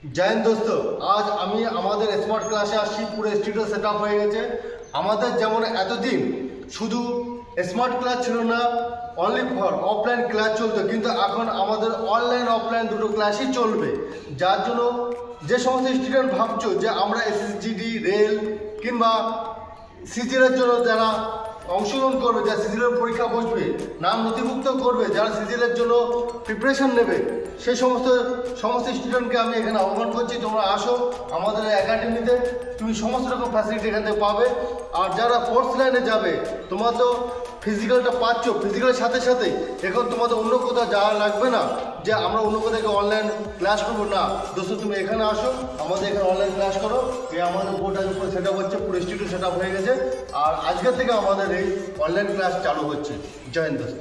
जय हिंद दोस्तों, आज আমি আমাদের স্মার্ট ক্লাসে আসছি। পুরো স্টুডিও সেটআপ হয়ে গেছে। আমাদের যেমন এতদিন শুধু স্মার্ট ক্লাস ছিল না, অনলি ফর অফলাইন ক্লাস চলতো, কিন্তু এখন আমাদের অনলাইন অফলাইন দুটো ক্লাসই চলবে। যার জন্য যে সমস্ত স্টুডেন্ট ভাবছো যে আমরা এসএসজিডি, রেল কিংবা সিজিএলের জন্য যারা অংশগ্রহণ করবে, যারা সিজিএলের পরীক্ষা বসবে, নাম নথিভুক্ত করবে, যারা সিজিএলের জন্য প্রিপারেশন নেবে, সেই সমস্ত স্টুডেন্টকে আমি এখানে আহ্বান করছি, তোমরা আসো আমাদের একাডেমিতে। তুমি সমস্ত রকম ফ্যাসিলিটি এখান থেকে পাবে। আর যারা ফোর্থ লাইনে যাবে, তোমরা তো ফিজিক্যালটা পাচ্ছ, ফিজিক্যালের সাথে সাথে এখন তোমাদের অন্য কোথাও যাওয়া লাগবে না যে আমরা অন্য কোথাও অনলাইন ক্লাস করবো না। দোস্ত তুমি এখানে আসো, আমাদের এখানে অনলাইন ক্লাস করো। এই আমাদের বোর্ডের উপরে সেট আপ হচ্ছে, পুরো স্টুডিও সেট আপ হয়ে গেছে। আর আজকের থেকে আমাদের এই অনলাইন ক্লাস চালু হচ্ছে। জয় হিন্দ দোস্ত।